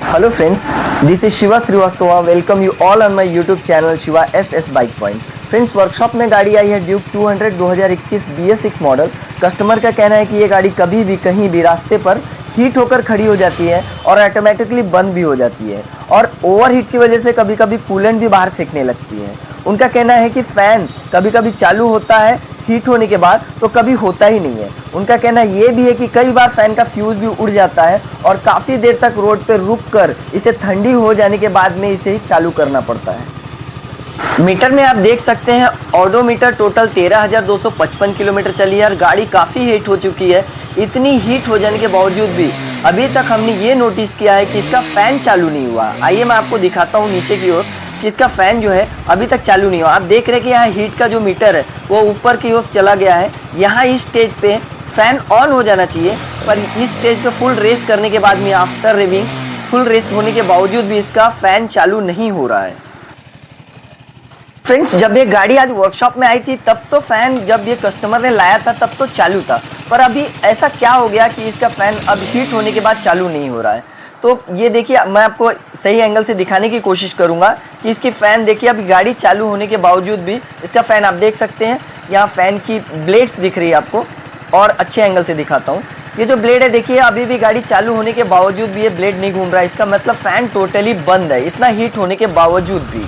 Hello friends, this is Shiva Srivastava. Welcome you all on my YouTube channel Shiva SS Bike Point. Friends workshop में गाड़ी आई है Duke 200 2021 BS6 model. Customer का कहना है कि ये गाड़ी कभी भी कहीं भी रास्ते पर हीट होकर खड़ी हो जाती है और ऑटोमेटिकली बंद भी हो जाती है और ओवरहीट की वजह से कभी कभी कूलेंट भी बाहर फेंकने लगती है। उनका कहना है कि फ़ैन कभी कभी चालू होता है हीट होने के बाद तो कभी होता ही नहीं है। उनका कहना ये भी है कि कई बार फ़ैन का फ्यूज़ भी उड़ जाता है और काफ़ी देर तक रोड पर रुक कर इसे ठंडी हो जाने के बाद में इसे चालू करना पड़ता है। मीटर में आप देख सकते हैं ऑडोमीटर टोटल 13,255 किलोमीटर चली है और गाड़ी काफ़ी हीट हो चुकी है। इतनी हीट हो जाने के बावजूद भी अभी तक हमने ये नोटिस किया है कि इसका फ़ैन चालू नहीं हुआ। आइए मैं आपको दिखाता हूँ नीचे की ओर कि इसका फ़ैन जो है अभी तक चालू नहीं हुआ। आप देख रहे हैं कि यहाँ हीट का जो मीटर है वो ऊपर की ओर चला गया है। यहाँ इस स्टेज पे फ़ैन ऑन हो जाना चाहिए, पर इस स्टेज पे फुल रेस करने के बाद में आफ्टर रेविंग फुल रेस होने के बावजूद भी इसका फ़ैन चालू नहीं हो रहा है। फ्रेंड्स जब ये गाड़ी आज वर्कशॉप में आई थी तब तो फ़ैन जब ये कस्टमर ने लाया था तब तो चालू था, पर अभी ऐसा क्या हो गया कि इसका फ़ैन अब हीट होने के बाद चालू नहीं हो रहा है। तो ये देखिए मैं आपको सही एंगल से दिखाने की कोशिश करूंगा कि इसकी फ़ैन देखिए अभी गाड़ी चालू होने के बावजूद भी इसका फ़ैन आप देख सकते हैं। यहाँ फ़ैन की ब्लेड्स दिख रही है आपको और अच्छे एंगल से दिखाता हूँ। ये जो ब्लेड है देखिए अभी भी गाड़ी चालू होने के बावजूद भी ये ब्लेड नहीं घूम रहा है। इसका मतलब फ़ैन टोटली बंद है इतना हीट होने के बावजूद भी।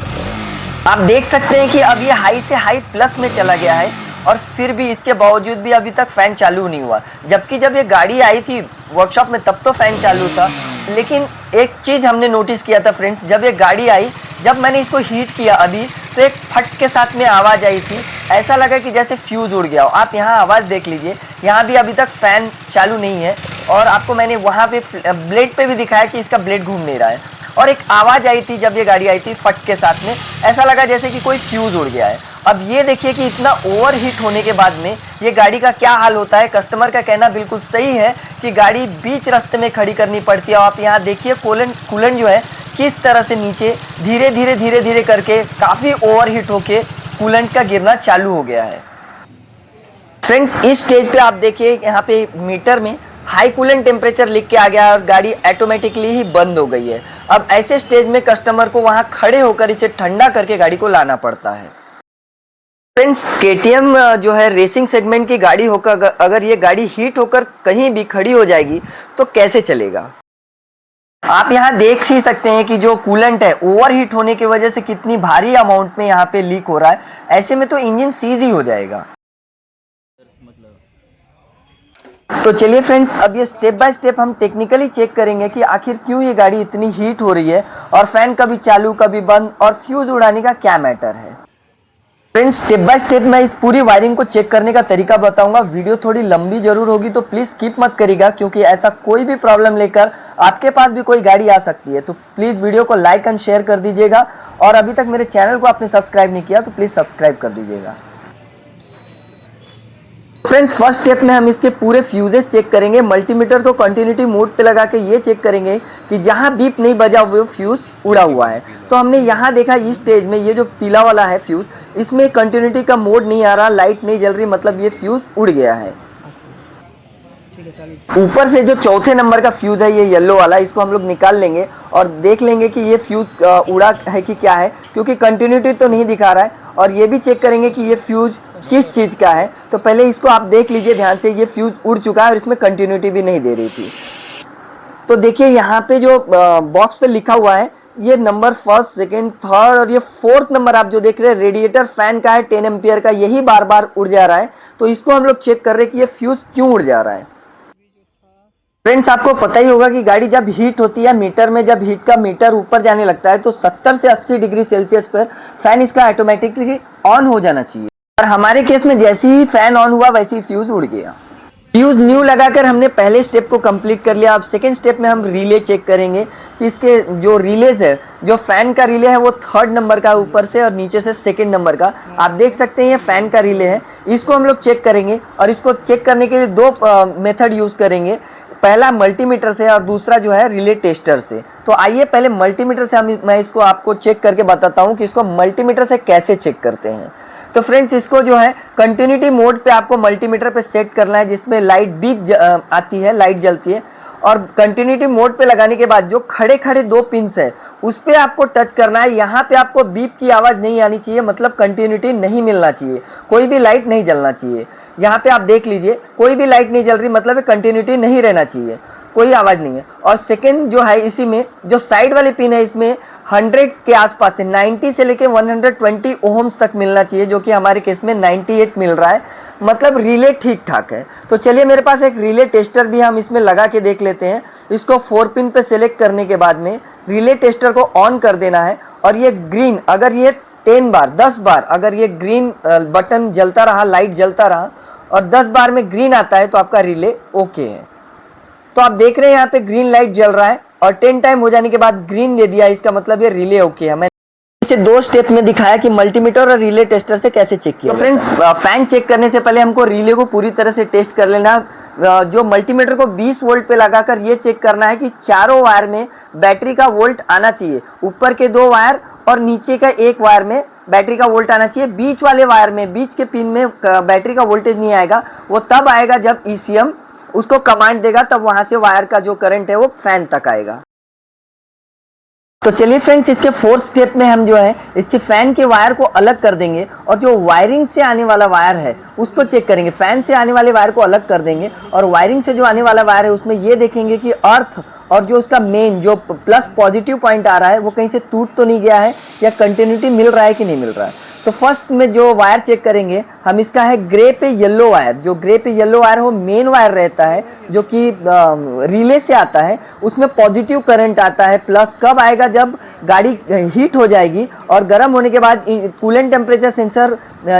आप देख सकते हैं कि अब ये हाई से हाई प्लस में चला गया है और फिर भी इसके बावजूद भी अभी तक फ़ैन चालू नहीं हुआ। जबकि जब ये गाड़ी आई थी वर्कशॉप में तब तो फ़ैन चालू था। लेकिन एक चीज़ हमने नोटिस किया था फ्रेंड्स, जब ये गाड़ी आई जब मैंने इसको हीट किया अभी तो एक फट के साथ में आवाज़ आई थी। ऐसा लगा कि जैसे फ्यूज़ उड़ गया हो। आप यहाँ आवाज़ देख लीजिए, यहाँ भी अभी तक फ़ैन चालू नहीं है और आपको मैंने वहाँ पे ब्लेड पे भी दिखाया कि इसका ब्लेड घूम नहीं रहा है। और एक आवाज़ आई थी जब ये गाड़ी आई थी फट के साथ में, ऐसा लगा जैसे कि कोई फ्यूज़ उड़ गया है। अब ये देखिए कि इतना ओवर हीट होने के बाद में ये गाड़ी का क्या हाल होता है। कस्टमर का कहना बिल्कुल सही है कि गाड़ी बीच रास्ते में खड़ी करनी पड़ती है। आप यहाँ देखिए कूलेंट जो है किस तरह से नीचे धीरे धीरे करके काफ़ी ओवर हीट होके कूलेंट का गिरना चालू हो गया है। फ्रेंड्स इस स्टेज पे आप देखिए यहाँ पे मीटर में हाई कूलेंट टेम्परेचर लिख के आ गया है और गाड़ी ऑटोमेटिकली ही बंद हो गई है। अब ऐसे स्टेज में कस्टमर को वहाँ खड़े होकर इसे ठंडा करके गाड़ी को लाना पड़ता है। फ्रेंड्स KTM जो है रेसिंग सेगमेंट की गाड़ी होकर अगर ये गाड़ी हीट होकर कहीं भी खड़ी हो जाएगी तो कैसे चलेगा। आप यहाँ देख ही सकते हैं कि जो कूलेंट है ओवर हीट होने की वजह से कितनी भारी अमाउंट में यहाँ पे लीक हो रहा है। ऐसे में तो इंजन सीज ही हो जाएगा। तो चलिए फ्रेंड्स अब ये स्टेप बाय स्टेप हम टेक्निकली चेक करेंगे कि आखिर क्यों ये गाड़ी इतनी हीट हो रही है और फैन कभी चालू कभी बंद और फ्यूज उड़ाने का क्या मैटर है। फ्रेंड्स स्टेप बाय स्टेप मैं इस पूरी वायरिंग को चेक करने का तरीका बताऊंगा। वीडियो थोड़ी लंबी जरूर होगी तो प्लीज़ स्किप मत करिएगा, क्योंकि ऐसा कोई भी प्रॉब्लम लेकर आपके पास भी कोई गाड़ी आ सकती है। तो प्लीज़ वीडियो को लाइक एंड शेयर कर दीजिएगा और अभी तक मेरे चैनल को आपने सब्सक्राइब नहीं किया तो प्लीज़ सब्सक्राइब कर दीजिएगा। फ्रेंड्स फर्स्ट स्टेप में हम इसके पूरे फ्यूजेस चेक करेंगे। मल्टीमीटर को कंटिन्यूटी मोड पे लगा के ये चेक करेंगे कि जहाँ बीप नहीं बजा वो फ्यूज़ उड़ा हुआ है। तो हमने यहाँ देखा इस स्टेज में ये जो पीला वाला है फ्यूज़, इसमें कंटिन्यूटी का मोड नहीं आ रहा, लाइट नहीं जल रही, मतलब ये फ्यूज़ उड़ गया है। ऊपर से जो चौथे नंबर का फ्यूज़ है ये येलो वाला, इसको हम लोग निकाल लेंगे और देख लेंगे कि ये फ्यूज़ उड़ा है कि क्या है, क्योंकि कंटिन्यूटी तो नहीं दिखा रहा है। और ये भी चेक करेंगे कि ये फ्यूज़ किस चीज़ का है। तो पहले इसको आप देख लीजिए ध्यान से, ये फ्यूज़ उड़ चुका है और इसमें कंटिन्यूटी भी नहीं दे रही थी। तो देखिए यहाँ पे जो बॉक्स पे लिखा हुआ है ये नंबर फर्स्ट सेकंड थर्ड और ये फोर्थ नंबर आप जो देख रहे हैं रेडिएटर फैन का है 10 एम्पियर का, यही बार बार उड़ जा रहा है। तो इसको हम लोग चेक कर रहे हैं कि ये फ्यूज़ क्यों उड़ जा रहा है। फ्रेंड्स आपको पता ही होगा कि गाड़ी जब हीट होती है मीटर में, जब हीट का मीटर ऊपर जाने लगता है तो 70 से 80 डिग्री सेल्सियस पर फैन इसका ऑटोमेटिकली ऑन हो जाना चाहिए। और हमारे केस में जैसे ही फैन ऑन हुआ वैसे ही फ्यूज़ उड़ गया। फ्यूज़ न्यू लगाकर हमने पहले स्टेप को कंप्लीट कर लिया। अब सेकेंड स्टेप में हम रिले चेक करेंगे कि इसके जो रिलेज है, जो फैन का रिले है वो थर्ड नंबर का ऊपर से और नीचे से सेकेंड नंबर का। आप देख सकते हैं ये फैन का रिले है, इसको हम लोग चेक करेंगे। और इसको चेक करने के लिए दो मेथड यूज़ करेंगे, पहला मल्टीमीटर से और दूसरा जो है रिले टेस्टर से। तो आइए पहले मल्टीमीटर से मैं इसको आपको चेक करके बताता हूँ कि इसको मल्टीमीटर से कैसे चेक करते हैं। तो फ्रेंड्स इसको जो है कंटिन्यूटी मोड पे आपको मल्टीमीटर पे सेट करना है, जिसमें लाइट बीप आती है, लाइट जलती है। और कंटिन्यूटी मोड पे लगाने के बाद जो खड़े खड़े 2 पिन्स है उस पे आपको टच करना है। यहाँ पे आपको बीप की आवाज़ नहीं आनी चाहिए, मतलब कंटिन्यूटी नहीं मिलना चाहिए, कोई भी लाइट नहीं जलना चाहिए। यहाँ पे आप देख लीजिए कोई भी लाइट नहीं जल रही, मतलब कंटिन्यूटी नहीं रहना चाहिए, कोई आवाज़ नहीं है। और सेकेंड जो है, इसी में जो साइड वाली पिन है इसमें 100 के आसपास से 90 से लेके 120 ओम्स तक मिलना चाहिए, जो कि हमारे केस में 98 मिल रहा है, मतलब रिले ठीक ठाक है। तो चलिए मेरे पास एक रिले टेस्टर भी हम इसमें लगा के देख लेते हैं। इसको 4 पिन पे सेलेक्ट करने के बाद में रिले टेस्टर को ऑन कर देना है और ये ग्रीन, अगर ये 10 बार अगर ये ग्रीन बटन जलता रहा, लाइट जलता रहा और 10 बार में ग्रीन आता है तो आपका रिले ओके है। तो आप देख रहे हैं यहाँ पे ग्रीन लाइट जल रहा है और 10 टाइम हो जाने के बाद ग्रीन दे दिया, इसका मतलब ये रिले ओके है। मैं इसे 2 स्टेप में दिखाया कि मल्टीमीटर और रिले टेस्टर से कैसे चेक किया। तो फ्रेंड्स, फैन चेक करने से पहले हमको रिले को पूरी तरह से टेस्ट कर लेना। जो मल्टीमीटर को 20 वोल्ट पे लगाकर ये चेक करना है कि चारों वायर में बैटरी का वोल्ट आना चाहिए। ऊपर के 2 वायर और नीचे का 1 वायर में बैटरी का वोल्ट आना चाहिए। बीच वाले वायर में, बीच के पिन में बैटरी का वोल्टेज नहीं आएगा, वो तब आएगा जब ECM उसको कमांड देगा, तब वहां से वायर का जो करंट है वो फैन तक आएगा। तो चलिए फ्रेंड्स, इसके 4th स्टेप में हम जो है इसके फैन के वायर को अलग कर देंगे और जो वायरिंग से आने वाला वायर है उसको चेक करेंगे। फैन से आने वाले वायर को अलग कर देंगे और वायरिंग से जो आने वाला वायर है उसमें ये देखेंगे कि अर्थ और जो उसका मेन जो प्लस पॉजिटिव पॉइंट आ रहा है वो कहीं से टूट तो नहीं गया है या कंटिन्यूटी मिल रहा है कि नहीं मिल रहा है। तो फर्स्ट में जो वायर चेक करेंगे हम, इसका है ग्रे पे येलो वायर। जो ग्रे पे येलो वायर वो मेन वायर रहता है जो कि रिले से आता है, उसमें पॉजिटिव करंट आता है। प्लस कब आएगा, जब गाड़ी हीट हो जाएगी और गर्म होने के बाद कूलेंट टेम्परेचर सेंसर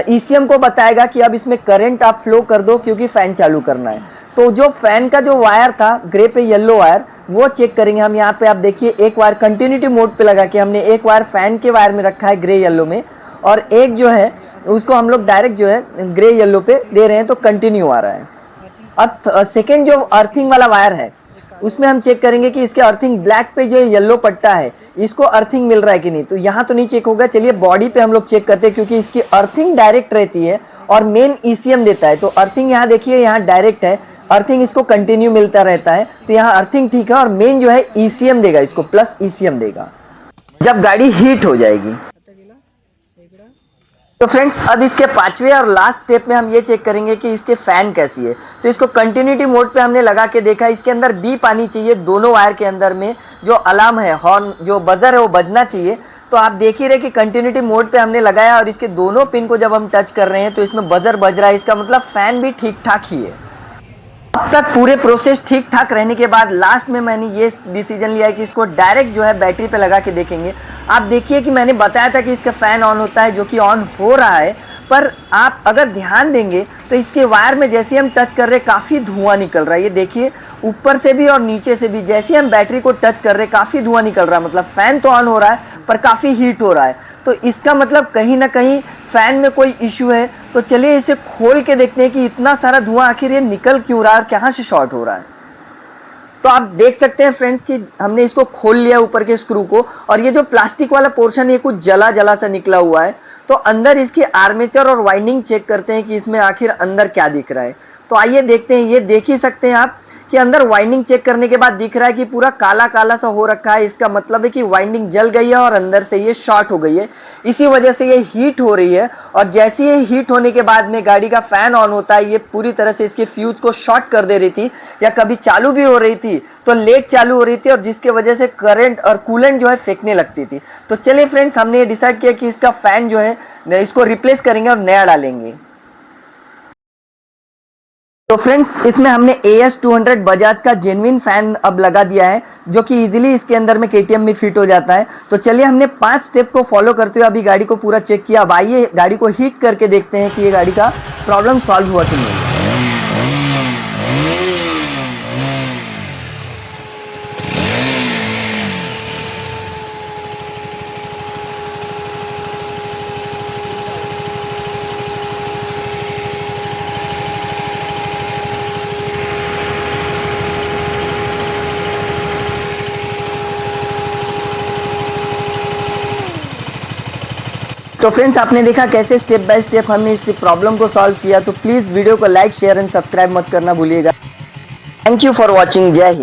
ECM को बताएगा कि अब इसमें करंट आप फ्लो कर दो क्योंकि फैन चालू करना है। तो जो फैन का जो वायर था ग्रे पे येलो वायर वो चेक करेंगे हम। यहाँ पे आप देखिए एक वायर कंटिन्यूटी मोड पे लगा के हमने एक वायर फैन के वायर में रखा है ग्रे येलो में, और एक जो है उसको हम लोग डायरेक्ट जो है ग्रे येलो पे दे रहे हैं तो कंटिन्यू आ रहा है। अब सेकेंड जो अर्थिंग वाला वायर है उसमें हम चेक करेंगे कि इसके अर्थिंग ब्लैक पे जो येलो पट्टा है इसको अर्थिंग मिल रहा है कि नहीं। तो यहाँ तो नहीं चेक होगा, चलिए बॉडी पे हम लोग चेक करते हैं क्योंकि इसकी अर्थिंग डायरेक्ट रहती है और मेन ECM देता है। तो अर्थिंग यहाँ देखिए यहाँ डायरेक्ट है, अर्थिंग इसको कंटिन्यू मिलता रहता है, तो यहाँ अर्थिंग ठीक है और मेन जो है ECM देगा, इसको प्लस ECM देगा जब गाड़ी हीट हो जाएगी। तो फ्रेंड्स, अब इसके 5वें और लास्ट स्टेप में हम ये चेक करेंगे कि इसके फैन कैसी है। तो इसको कंटिन्यूटी मोड पे हमने लगा के देखा, इसके अंदर बीप आनी चाहिए दोनों वायर के अंदर में, जो अलार्म है, हॉर्न जो बजर है वो बजना चाहिए। तो आप देख ही रहे कि कंटिन्यूटी मोड पे हमने लगाया और इसके दोनों पिन को जब हम टच कर रहे हैं तो इसमें बजर बज रहा है, इसका मतलब फैन भी ठीक ठाक ही है। अब तक पूरे प्रोसेस ठीक ठाक रहने के बाद लास्ट में मैंने ये डिसीजन लिया है कि इसको डायरेक्ट जो है बैटरी पे लगा के देखेंगे। आप देखिए कि मैंने बताया था कि इसका फ़ैन ऑन होता है, जो कि ऑन हो रहा है, पर आप अगर ध्यान देंगे तो इसके वायर में जैसे हम टच कर रहे काफ़ी धुआं निकल रहा है। ये देखिए ऊपर से भी और नीचे से भी जैसे हम बैटरी को टच कर रहे काफ़ी धुआं निकल रहा है, मतलब फ़ैन तो ऑन हो रहा है पर काफ़ी हीट हो रहा है। तो इसका मतलब कहीं ना कहीं फ़ैन में कोई इशू है। तो चलिए इसे खोल के देखते हैं कि इतना सारा धुआं आखिर ये निकल क्यों रहा है और कहाँ से शॉर्ट हो रहा है। तो आप देख सकते हैं फ्रेंड्स कि हमने इसको खोल लिया ऊपर के स्क्रू को, और ये जो प्लास्टिक वाला पोर्शन है कुछ जला जला सा निकला हुआ है। तो अंदर इसकी आर्मेचर और वाइंडिंग चेक करते हैं कि इसमें आखिर अंदर क्या दिख रहा है। तो आइए देखते हैं। ये देख ही सकते हैं आप कि अंदर वाइंडिंग चेक करने के बाद दिख रहा है कि पूरा काला काला सा हो रखा है। इसका मतलब है कि वाइंडिंग जल गई है और अंदर से ये शॉर्ट हो गई है, इसी वजह से ये हीट हो रही है। और जैसे ये हीट होने के बाद में गाड़ी का फ़ैन ऑन होता है, ये पूरी तरह से इसके फ्यूज को शॉर्ट कर दे रही थी, या कभी चालू भी हो रही थी तो लेट चालू हो रही थी, और जिसके वजह से करंट और कूलेंट जो है फेंकने लगती थी। तो चलिए फ्रेंड्स, हमने ये डिसाइड किया कि इसका फ़ैन जो है इसको रिप्लेस करेंगे और नया डालेंगे। तो फ्रेंड्स, इसमें हमने AS200 बजाज का जेन्युइन फैन अब लगा दिया है, जो कि इजीली इसके अंदर में KTM में फिट हो जाता है। तो चलिए हमने 5 स्टेप को फॉलो करते हुए अभी गाड़ी को पूरा चेक किया। अब आइए गाड़ी को हीट करके देखते हैं कि ये गाड़ी का प्रॉब्लम सॉल्व हुआ कि नहीं। तो फ्रेंड्स, आपने देखा कैसे स्टेप बाय स्टेप हमने इस प्रॉब्लम को सॉल्व किया। तो प्लीज़ वीडियो को लाइक, शेयर एंड सब्सक्राइब मत करना भूलिएगा। Thank you for watching. जय हिंद।